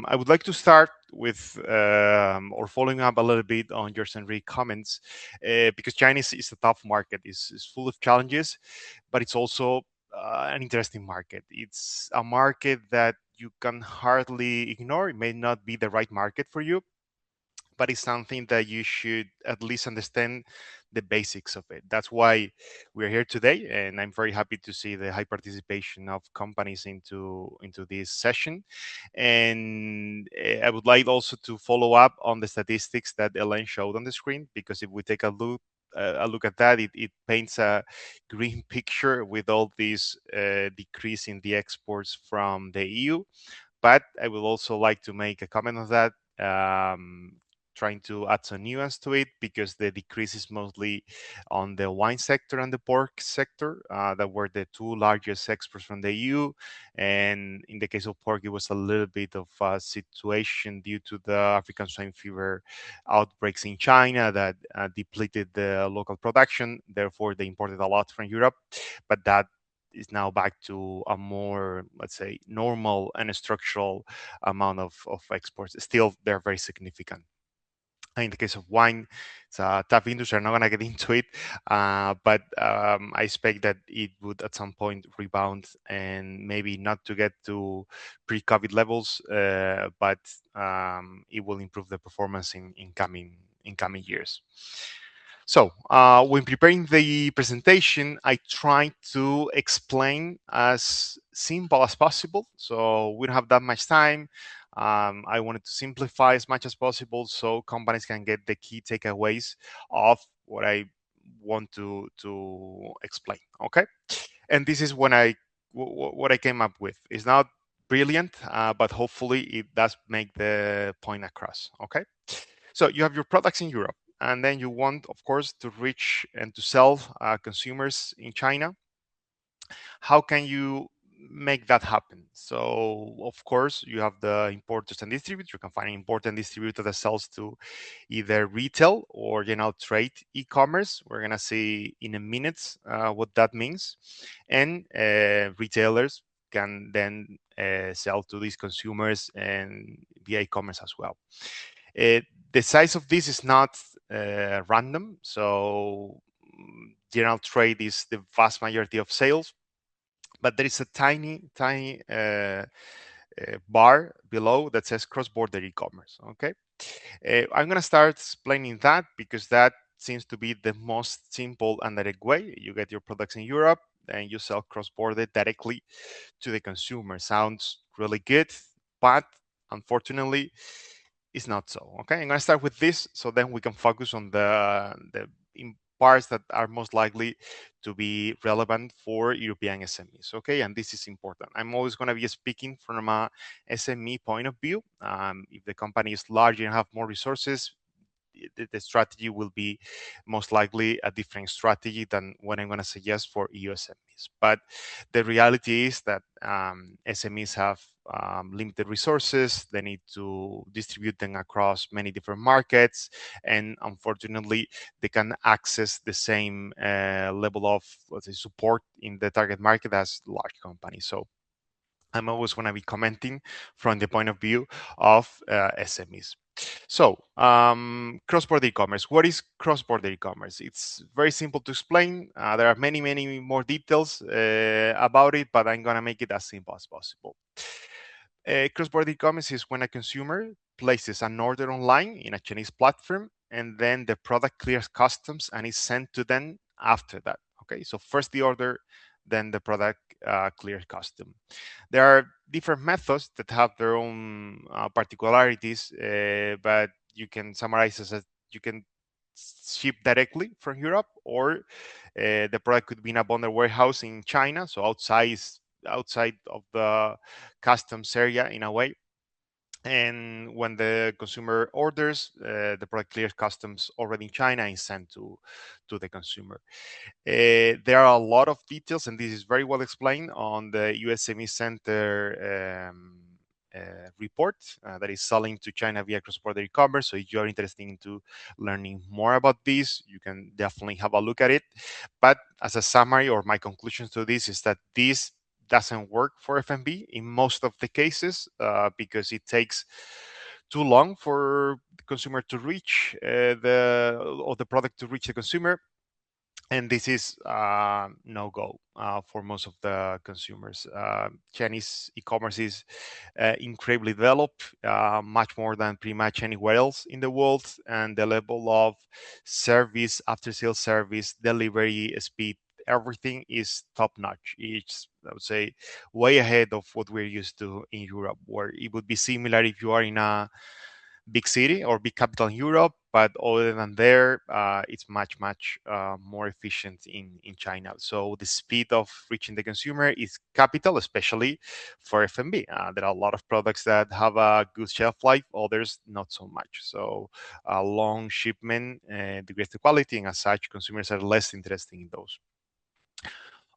I would like to start with or following up a little bit on your Henry comments, because China is a tough market. It's full of challenges, but it's also an interesting market. It's a market that you can hardly ignore. It may not be the right market for you, but it's something that you should at least understand the basics of it. That's why we're here today, and I'm very happy to see the high participation of companies into this session. And I would like also to follow up on the statistics that Elaine showed on the screen, because if we take a look at that, it paints a green picture with all these decrease in the exports from the EU. But I would also like to make a comment on that, trying to add some nuance to it, because the decrease is mostly on the wine sector and the pork sector, that were the two largest exports from the EU. And in the case of pork, it was a little bit of a situation due to the African swine fever outbreaks in China that depleted the local production. Therefore, they imported a lot from Europe, but that is now back to a more, let's say, normal and structural amount of exports. Still, they're very significant. In the case of wine, it's a tough industry. I'm not going to get into it, but I expect that it would at some point rebound, and maybe not to get to pre-COVID levels, but it will improve the performance in coming years. So when preparing the presentation, I tried to explain as simple as possible. So we don't have that much time. I wanted to simplify as much as possible so companies can get the key takeaways of what I want to explain. Okay, and this is what I came up with. It's not brilliant, but hopefully it does make the point across. Okay, so you have your products in Europe, and then you want, of course, to reach and to sell consumers in China. How can you make that happen? So, of course, you have the importers and distributors. You can find an importer and distributor that sells to either retail or general trade e-commerce. We're gonna see in a minute what that means, and retailers can then sell to these consumers and via e-commerce as well. Uh, the size of this is not random. So general trade is the vast majority of sales, but there is a tiny bar below that says cross-border e-commerce. Okay, I'm going to start explaining that because that seems to be the most simple and direct way. You get your products in Europe and you sell cross-border directly to the consumer. Sounds really good, but unfortunately, it's not so. Okay, I'm going to start with this so then we can focus on the parts that are most likely to be relevant for European SMEs. Okay, and this is important. I'm always going to be speaking from a SME point of view. If the company is large and have more resources, the strategy will be most likely a different strategy than what I'm going to suggest for EU SMEs. But the reality is that SMEs have limited resources. They need to distribute them across many different markets, and unfortunately, they can access the same level of, let's say, support in the target market as large companies. So I'm always going to be commenting from the point of view of SMEs. So, cross-border e-commerce. What is cross-border e-commerce? It's very simple to explain. There are many more details about it, but I'm going to make it as simple as possible. Cross-border e-commerce is when a consumer places an order online in a Chinese platform, and then the product clears customs and is sent to them after that. Okay, so first the order, then the product clears custom. There are different methods that have their own particularities, but you can summarize as you can ship directly from Europe, or the product could be in a bonded warehouse in China, so outside of the customs area in a way. And when the consumer orders, the product clears customs already in China and is sent to the consumer. There are a lot of details, and this is very well explained on the EU SME Centre report that is selling to China via cross-border e-commerce. So if you're interested into learning more about this, you can definitely have a look at it. But as a summary, or my conclusion to this is that this doesn't work for FMB in most of the cases because it takes too long for the consumer to reach the product to reach the consumer, and this is no go for most of the consumers. Chinese e-commerce is incredibly developed, much more than pretty much anywhere else in the world, and the level of service, after sales service, delivery speed, everything is top notch. It's, I would say, way ahead of what we're used to in Europe, where it would be similar if you are in a big city or big capital in Europe, but other than there, it's much more efficient in China. So the speed of reaching the consumer is capital, especially for F&B. There are a lot of products that have a good shelf life, others not so much. So long shipment degrades the quality, and as such, consumers are less interested in those.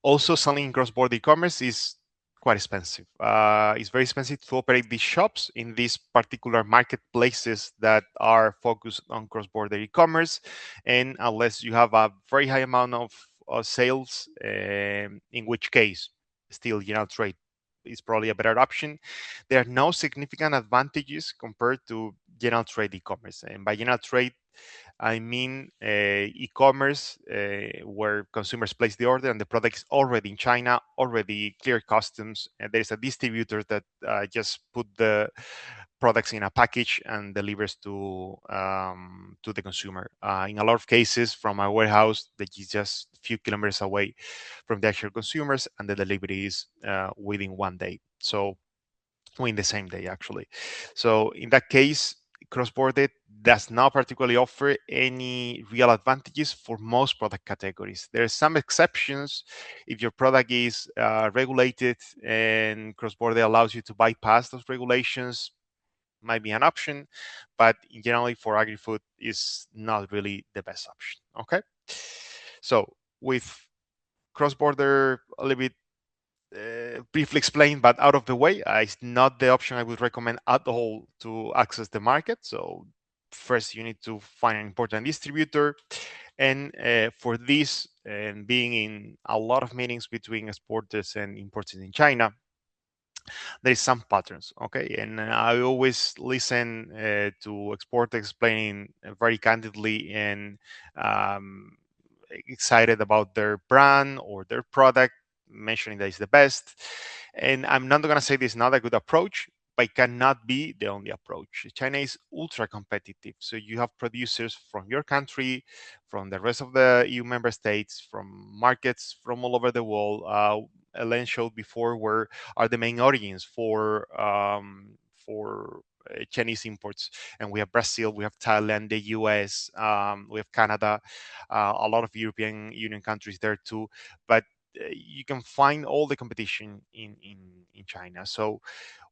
Also, selling in cross-border e-commerce is quite expensive. It's very expensive to operate these shops in these particular marketplaces that are focused on cross-border e-commerce, and unless you have a very high amount of sales, in which case, still general trade is probably a better option. There are no significant advantages compared to general trade e-commerce, and by general trade I mean e-commerce where consumers place the order and the product is already in China, already clear customs, and there is a distributor that just put the products in a package and delivers to the consumer. In a lot of cases, from a warehouse that is just a few kilometers away from the actual consumers, and the delivery is within 1 day. So in the same day actually. So in that case, cross-border does not particularly offer any real advantages for most product categories. There are some exceptions if your product is regulated and cross-border allows you to bypass those regulations, might be an option, but generally for agri-food is not really the best option. Okay, so with cross-border a little bit briefly explained, but out of the way, it's not the option I would recommend at all to access the market. So first, you need to find an important distributor, and for this, and being in a lot of meetings between exporters and importers in China, there is some patterns. Okay, and I always listen to exporters explaining very candidly and excited about their brand or their product, mentioning that it's the best. And I'm not going to say this is not a good approach, but it cannot be the only approach. China is ultra competitive. So you have producers from your country, from the rest of the EU member states, from markets from all over the world. Elaine showed before where are the main audience for Chinese imports, and we have Brazil, we have Thailand, the US, we have Canada, a lot of European Union countries there too. But you can find all the competition in China. So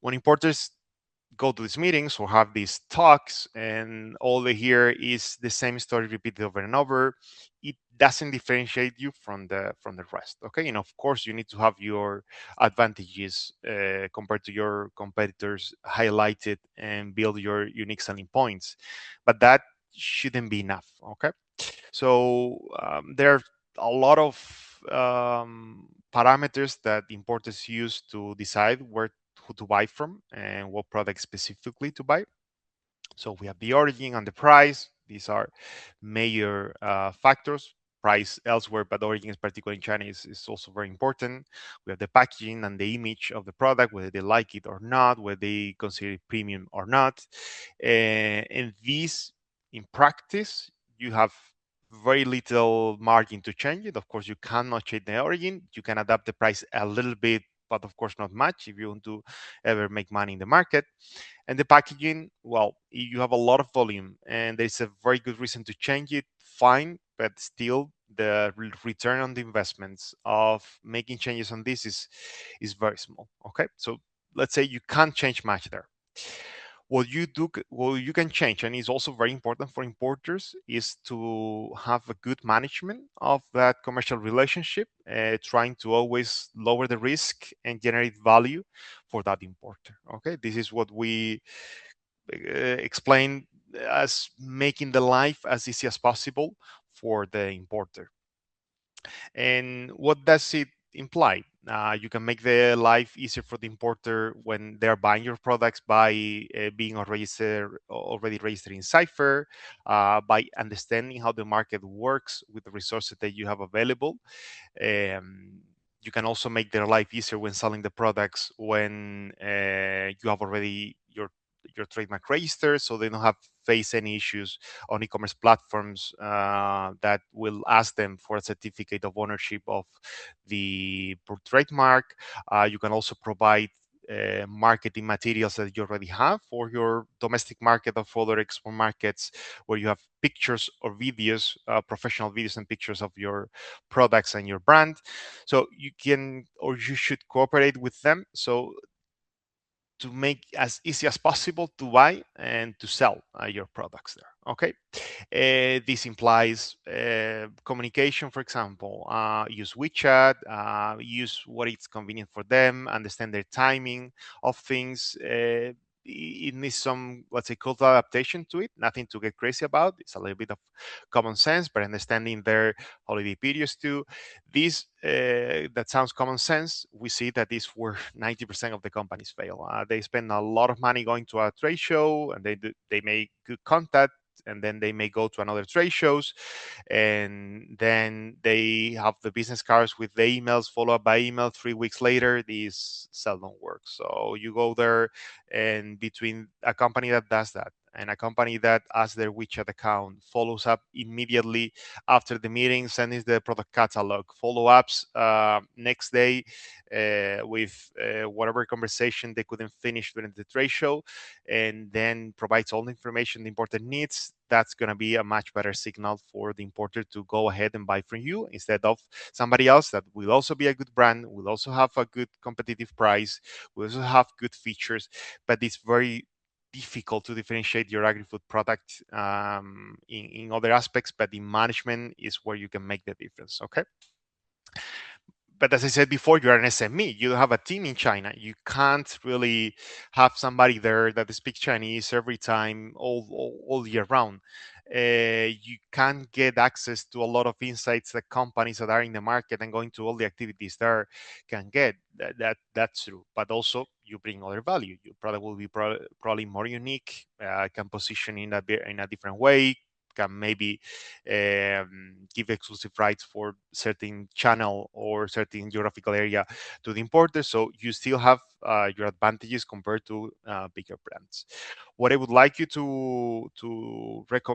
when importers go to these meetings or have these talks and all they hear is the same story repeated over and over, it doesn't differentiate you from the rest. Okay, and of course you need to have your advantages compared to your competitors highlighted and build your unique selling points, but that shouldn't be enough. Okay, so there are a lot of parameters that importers use to decide who to buy from and what product specifically to buy. So we have the origin and the price. These are major factors. Price elsewhere, but origin, particularly in China, is also very important. We have the packaging and the image of the product, whether they like it or not, whether they consider it premium or not. And these, in practice, you have very little margin to change it. Of course, you cannot change the origin. You can adapt the price a little bit, but of course not much if you want to ever make money in the market. And the packaging, well, you have a lot of volume and there's a very good reason to change it, fine, but still the return on the investments of making changes on this is very small. Okay, so let's say you can't change much there. What you can change, and is also very important for importers, is to have a good management of that commercial relationship, trying to always lower the risk and generate value for that importer. Okay, this is what we explain as making the life as easy as possible for the importer. And what does it imply? You can make the life easier for the importer when they're buying your products by being already registered in Cipher, by understanding how the market works with the resources that you have available. Um, you can also make their life easier when selling the products when you have already your trademark registered, so they don't have face any issues on e-commerce platforms that will ask them for a certificate of ownership of the trademark. You can also provide marketing materials that you already have for your domestic market or for other export markets, where you have pictures or videos, professional videos and pictures of your products and your brand. So you can, or you should cooperate with them, so to make as easy as possible to buy and to sell your products there. Okay. This implies communication, for example, use WeChat, use what is convenient for them, understand their timing of things. It needs some, let's say, cultural adaptation to it, nothing to get crazy about. It's a little bit of common sense, but understanding their holiday periods too. This, that sounds common sense. We see that this where 90% of the companies fail. They spend a lot of money going to a trade show, and they make good contact, and then they may go to another trade shows, and then they have the business cards with the emails, follow up by email 3 weeks later. These seldom work. So you go there, and between a company that does that and a company that has their WeChat account, follows up immediately after the meeting, sending the product catalog, follow-ups next day with whatever conversation they couldn't finish during the trade show, and then provides all the information the importer needs, that's going to be a much better signal for the importer to go ahead and buy from you instead of somebody else that will also be a good brand, will also have a good competitive price, will also have good features, but it's very difficult to differentiate your agri-food product in other aspects, but in management is where you can make the difference. Okay. But as I said before, you are an SME. You don't have a team in China. You can't really have somebody there that speaks Chinese every time, all year round. You can't get access to a lot of insights that companies that are in the market and going to all the activities there can get. That's true. But also, you bring other value. Your product will be probably more unique. Can position in a different way. Can maybe give exclusive rights for certain channel or certain geographical area to the importer. So you still have your advantages compared to bigger brands. What I would like you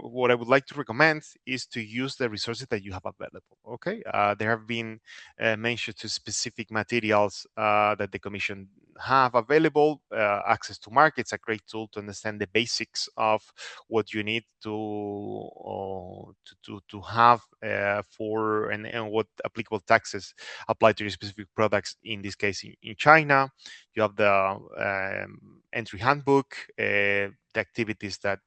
what I would like to recommend is to use the resources that you have available. Okay, there have been mentioned to specific materials that the Commission have available. Access to markets, a great tool to understand the basics of what you need to have for and what applicable taxes apply to your specific products. In this case, in China, you have the entry handbook, the activities that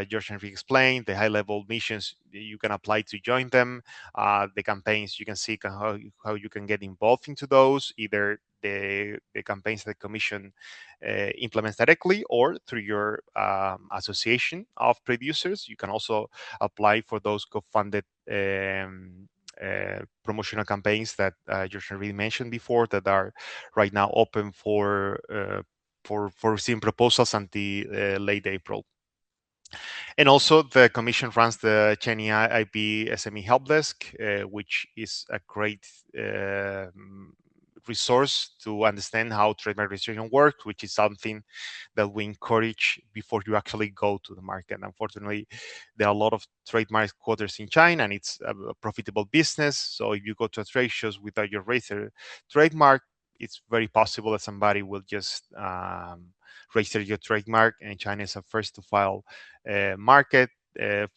George Henry explained, the high-level missions you can apply to join them, the campaigns you can see how you can get involved into those, either the campaigns that the Commission implements directly or through your association of producers. You can also apply for those co-funded promotional campaigns that George already mentioned before, that are right now open for receiving proposals until late April. And also, the Commission runs the China IP SME Help Desk, which is a great resource to understand how trademark registration works, which is something that we encourage before you actually go to the market. Unfortunately, there are a lot of trademark quotas in China, and it's a profitable business. So if you go to a trade shows without your registered trademark, it's very possible that somebody will just register your trademark, and China is a first to file market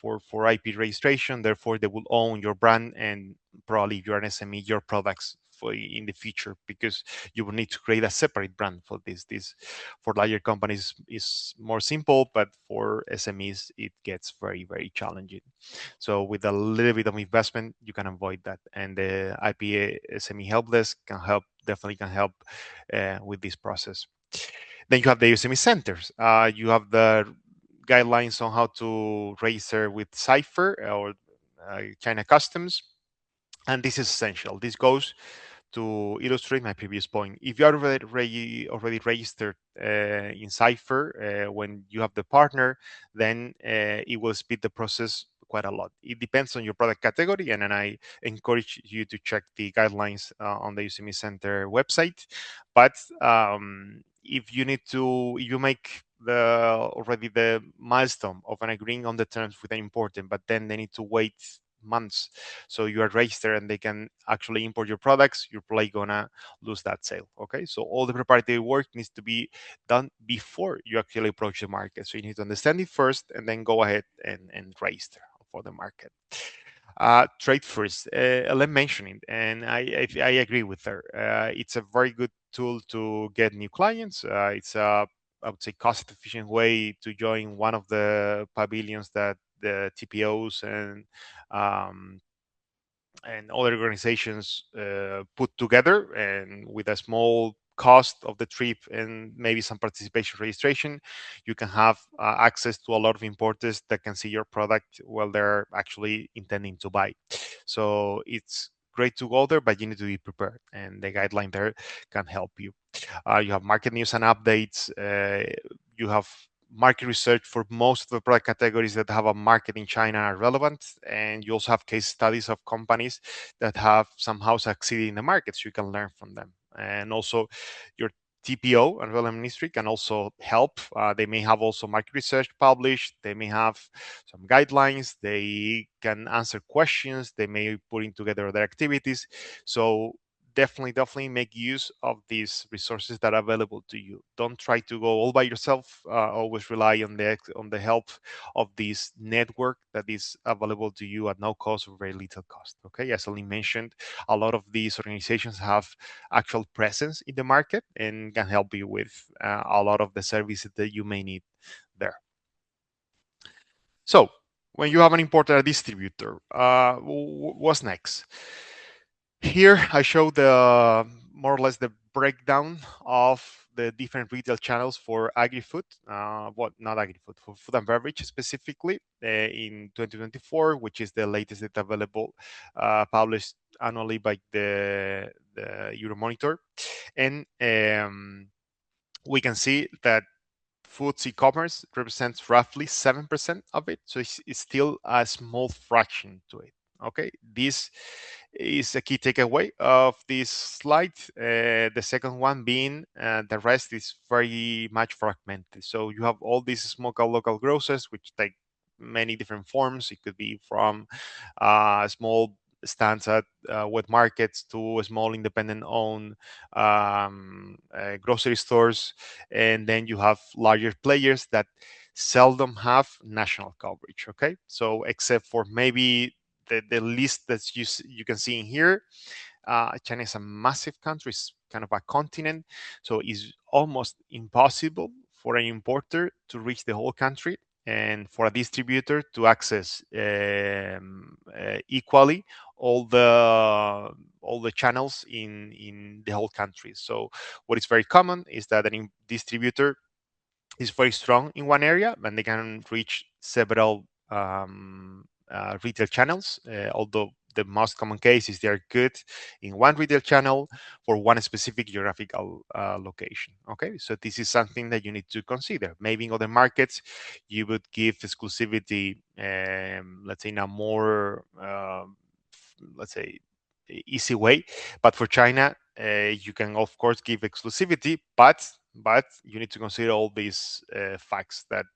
for IP registration. Therefore, they will own your brand, and probably if you're an SME, your products in the future, because you will need to create a separate brand for this. This for larger companies is more simple, but for SMEs it gets very challenging. So with a little bit of investment, you can avoid that, and the IPA SME help desk definitely can help with this process. Then you have the EU SME centers. You have the guidelines on how to register with Cipher or China Customs, and this is essential. This goes to illustrate my previous point, if you are already registered in Cipher, when you have the partner, then it will speed the process quite a lot. It depends on your product category, and then I encourage you to check the guidelines on the USME Center website. But if you make already the milestone of an agreeing on the terms with an importer, but then they need to wait months, so you are registered and they can actually import your products, you're probably gonna lose that sale. Okay, so all the preparatory work needs to be done before you actually approach the market. So you need to understand it first and then go ahead and register for the market. Trade first. Ellen mentioned it, and I agree with her. It's a very good tool to get new clients. It's a, I would say, cost efficient way to join one of the pavilions that the TPOs um, and other organizations put together, and with a small cost of the trip and maybe some participation registration, you can have access to a lot of importers that can see your product while they're actually intending to buy. So it's great to go there, but you need to be prepared, and the guideline there can help you. You have market news and updates. You have market research for most of the product categories that have a market in China are relevant. And you also have case studies of companies that have somehow succeeded in the market, so you can learn from them. And also, your TPO and relevant ministry can also help. They may have also market research published. They may have some guidelines. They can answer questions. They may be putting together other activities. So definitely make use of these resources that are available to you. Don't try to go all by yourself. Always rely on the help of this network that is available to you at no cost or very little cost. Okay, as Ali mentioned, a lot of these organizations have actual presence in the market and can help you with a lot of the services that you may need there. So when you have an importer, a distributor, what's next? Here I show the more or less the breakdown of the different retail channels for Agrifood. Not Agrifood, for food and beverage specifically in 2024, which is the latest data available, published annually by the Euromonitor. And we can see that foods e-commerce represents roughly 7% of it, so it's still a small fraction to it. Okay, this is a key takeaway of this slide. The second one being the rest is very much fragmented. So you have all these small local grocers which take many different forms. It could be from small stands at wet markets to small independent owned grocery stores, and then you have larger players that seldom have national coverage. Okay, so except for maybe the list that you can see in here, China is a massive country, it's kind of a continent, so it's almost impossible for an importer to reach the whole country and for a distributor to access equally all the channels in the whole country. So what is very common is that a distributor is very strong in one area and they can reach several retail channels, although the most common case is they're good in one retail channel for one specific geographical location. Okay, so this is something that you need to consider. Maybe in other markets, you would give exclusivity, let's say, in a more, let's say, easy way. But for China, you can of course give exclusivity, but you need to consider all these facts that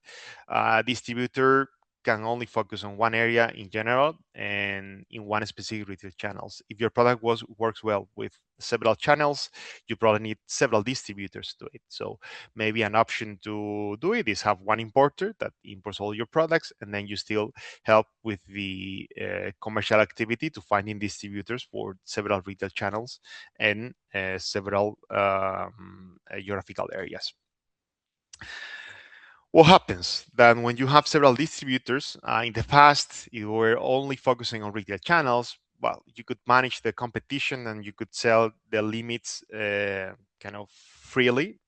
distributor can only focus on one area in general and in one specific retail channels. If your product works well with several channels, you probably need several distributors to it. So maybe an option to do it is have one importer that imports all your products, and then you still help with the commercial activity to finding distributors for several retail channels and several geographical areas. What happens then when you have several distributors? In the past, you were only focusing on retail channels. Well, you could manage the competition and you could sell the limits kind of freely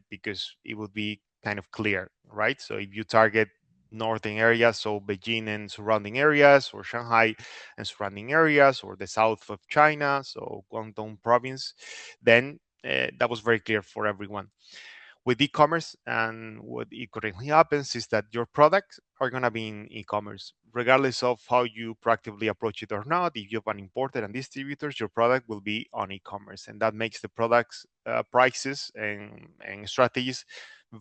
because it would be kind of clear, right? So if you target northern areas, so Beijing and surrounding areas, or Shanghai and surrounding areas, or the south of China, so Guangdong province, then that was very clear for everyone. With e-commerce, and what it currently happens is that your products are going to be in e-commerce regardless of how you proactively approach it or not. If you have an importer and distributors, your product will be on e-commerce, and that makes the products prices and strategies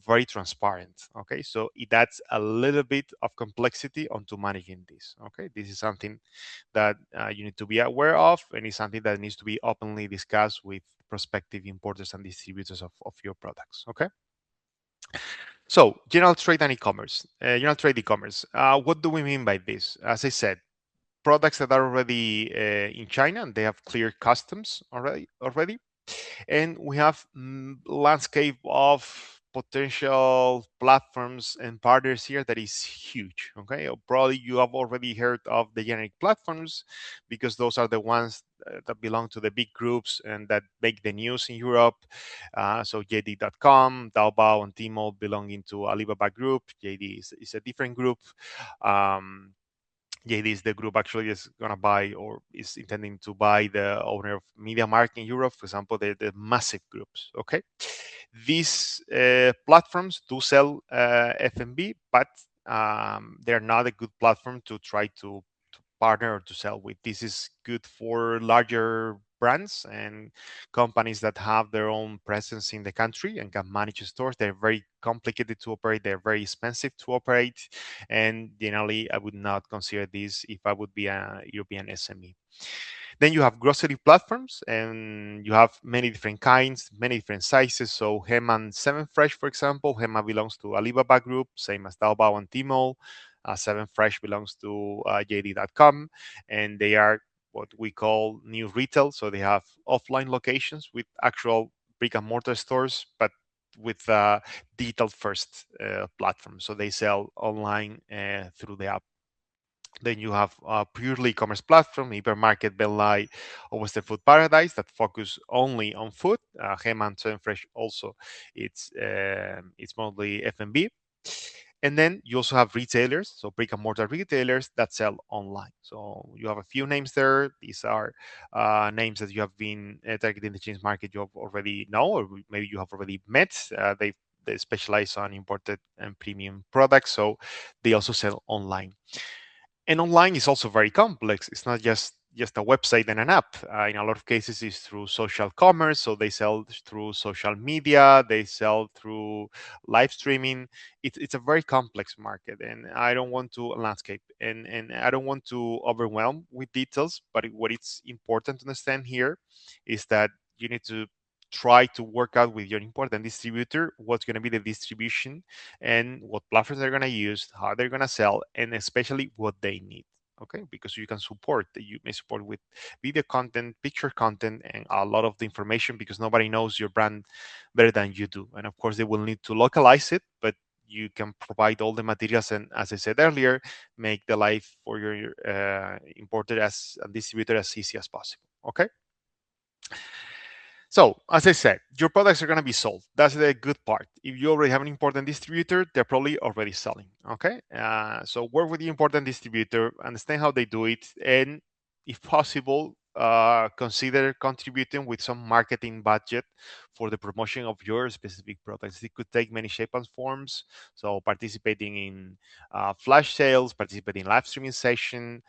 very transparent. Okay, so it adds a little bit of complexity onto managing this. Okay, this is something that you need to be aware of, and it's something that needs to be openly discussed with prospective importers and distributors of your products. Okay. So, general trade and e-commerce. General trade e-commerce. What do we mean by this? As I said, products that are already in China and they have clear customs already, and we have landscape of potential platforms and partners here that is huge. Okay, probably you have already heard of the generic platforms because those are the ones that belong to the big groups and that make the news in Europe. So JD.com, Taobao, and Tmall belonging to Alibaba Group. JD is a different group. um, JD is the group actually is gonna buy or is intending to buy the owner of MediaMarkt in Europe, for example, the massive groups. Okay, these platforms do sell F&B, but they're not a good platform to try to partner or to sell with. This is good for larger brands and companies that have their own presence in the country and can manage stores. They're very complicated to operate. They're very expensive to operate, and generally, I would not consider this if I would be a European SME. Then you have grocery platforms, and you have many different kinds, many different sizes. So Hema and Seven Fresh, for example, Hema belongs to Alibaba Group, same as Taobao and Tmall. Seven Fresh belongs to JD.com, and they are what we call new retail. So they have offline locations with actual brick and mortar stores, but with digital first platform. So they sell online through the app. Then you have a purely e-commerce platform, Hypermarket, Belai, or Western Food Paradise that focus only on food. Hema and Seven Fresh also, it's mostly F&B. And then you also have retailers, so brick and mortar retailers that sell online. So you have a few names there. These are names that you have been targeting the Chinese market. You have already know, or maybe you have already met. They specialize on imported and premium products, so they also sell online. And online is also very complex. It's not just a website and an app. In a lot of cases, it's through social commerce. So they sell through social media. They sell through live streaming. It's a very complex market, and I don't want to landscape and I don't want to overwhelm with details. But what it's important to understand here is that you need to try to work out with your important distributor what's going to be the distribution and what platforms they're going to use, how they're going to sell, and especially what they need. Okay, because you can support, you may support with video content, picture content, and a lot of the information because nobody knows your brand better than you do. And of course, they will need to localize it, but you can provide all the materials and, as I said earlier, make the life for your importer as a distributor as easy as possible. Okay. So, as I said, your products are going to be sold. That's the good part. If you already have an important distributor, they're probably already selling. Okay. So, work with the important distributor, understand how they do it, and if possible, consider contributing with some marketing budget for the promotion of your specific products. It could take many shapes and forms. So, participating in flash sales, participating in live streaming session,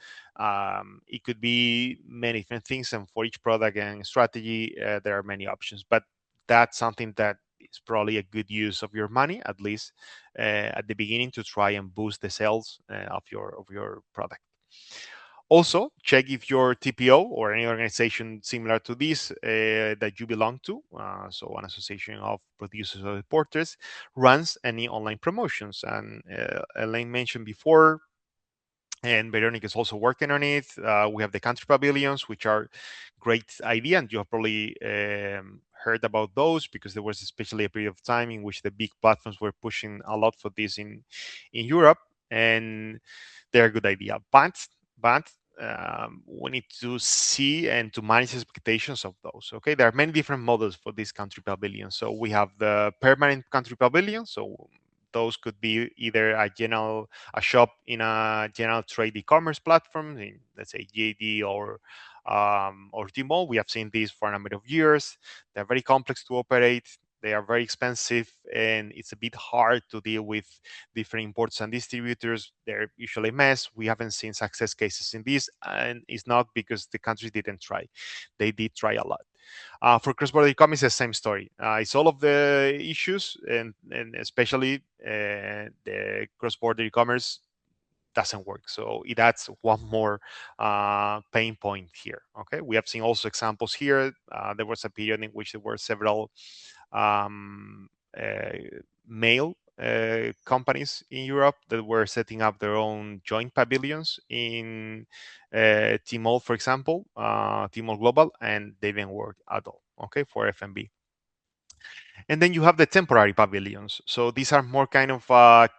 it could be many different things, and for each product and strategy, there are many options. But that's something that is probably a good use of your money, at least at the beginning, to try and boost the sales of your product. Also, check if your TPO or any organization similar to this that you belong to, so an association of producers or reporters, runs any online promotions. And Elaine mentioned before, and Veronica is also working on it. We have the country pavilions, which are great idea, and you have probably heard about those because there was especially a period of time in which the big platforms were pushing a lot for this in Europe, and they're a good idea. But we need to see and to manage expectations of those. Okay, there are many different models for this country pavilion. So we have the permanent country pavilion. So those could be either a shop in a general trade e-commerce platform, in, let's say, JD or Tmall. We have seen these for a number of years. They're very complex to operate. They are very expensive, and it's a bit hard to deal with different imports and distributors. They're usually a mess. We haven't seen success cases in this, and it's not because the countries didn't try. They did try a lot. For cross-border e-commerce, the same story. It's all of the issues, and especially the cross-border e-commerce doesn't work. So it adds one more pain point here. Okay, we have seen also examples here. There was a period in which there were several um, uh, mail companies in Europe that were setting up their own joint pavilions in Tmall, for example, Tmall Global, and they didn't work at all. Okay, for FMB. And then you have the temporary pavilions. So these are more kind of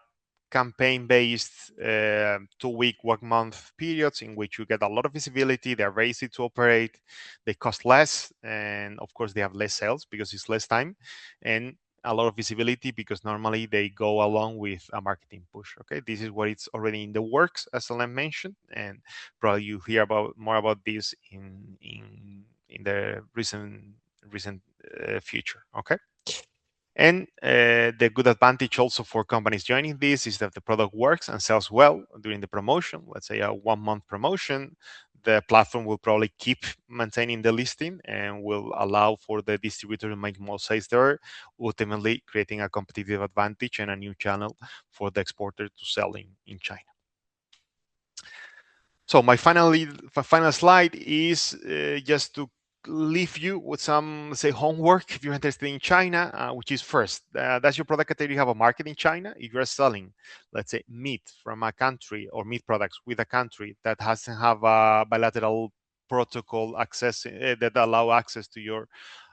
campaign-based 2-week, 1-month periods in which you get a lot of visibility. They're very easy to operate. They cost less, and of course, they have less sales because it's less time, and a lot of visibility because normally they go along with a marketing push. Okay, this is what it's already in the works, as Alan mentioned, and probably you hear about more about this in the recent future. Okay. And the good advantage also for companies joining this is that the product works and sells well during the promotion. Let's say a 1-month promotion, the platform will probably keep maintaining the listing and will allow for the distributor to make more sales there, ultimately creating a competitive advantage and a new channel for the exporter to sell in China. So my final slide is just to leave you with some, say, homework if you're interested in China, which is first, does your product category have a market in China? If you're selling, let's say, meat from a country or meat products with a country that doesn't have a bilateral protocol access that allow access to your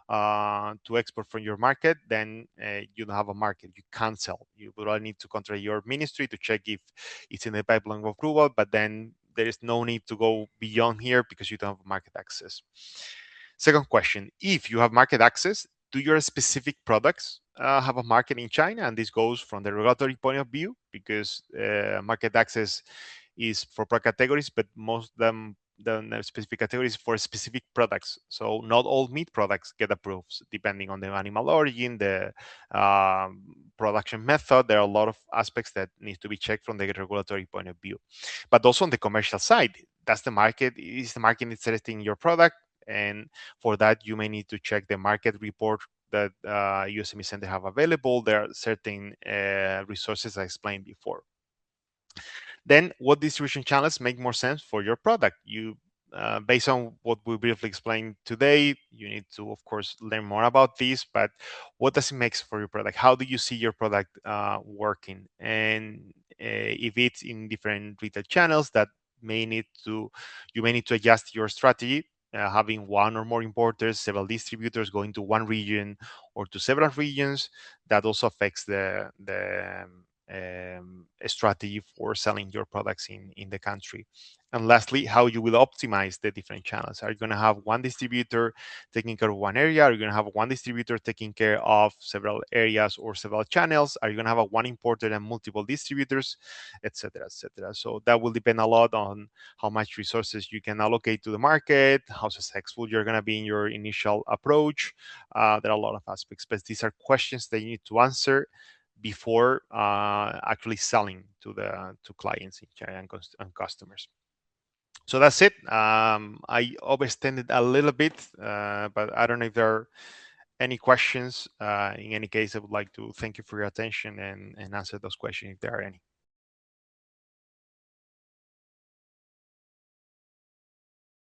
to export from your market, then you don't have a market. You can't sell. You will need to contact your ministry to check if it's in the pipeline of approval, but then there is no need to go beyond here because you don't have market access. Second question, if you have market access, do your specific products have a market in China? And this goes from the regulatory point of view because market access is for product categories, but most of them the specific categories for specific products. So not all meat products get approved, depending on the animal origin, the production method. There are a lot of aspects that need to be checked from the regulatory point of view. But also on the commercial side, that's the market. Is the market interested in your product? And for that, you may need to check the market report that EU SME Centre have available. There are certain resources I explained before. Then what distribution channels make more sense for your product? You based on what we briefly explained today, you need to, of course, learn more about this, but what does it make for your product? How do you see your product working? And if it's in different retail channels, that you may need to adjust your strategy, having one or more importers, several distributors going to one region or to several regions. That also affects the strategy for selling your products in the country. And lastly, how you will optimize the different channels. Are you going to have one distributor taking care of one area? Are you going to have one distributor taking care of several areas or several channels? Are you going to have a one importer and multiple distributors, etc., etc.? So that will depend a lot on how much resources you can allocate to the market, how successful you're going to be in your initial approach. There are a lot of aspects, but these are questions that you need to answer before actually selling to clients in China and customers. So that's it. I overextended a little bit, but I don't know if there are any questions. In any case, I would like to thank you for your attention and answer those questions if there are any.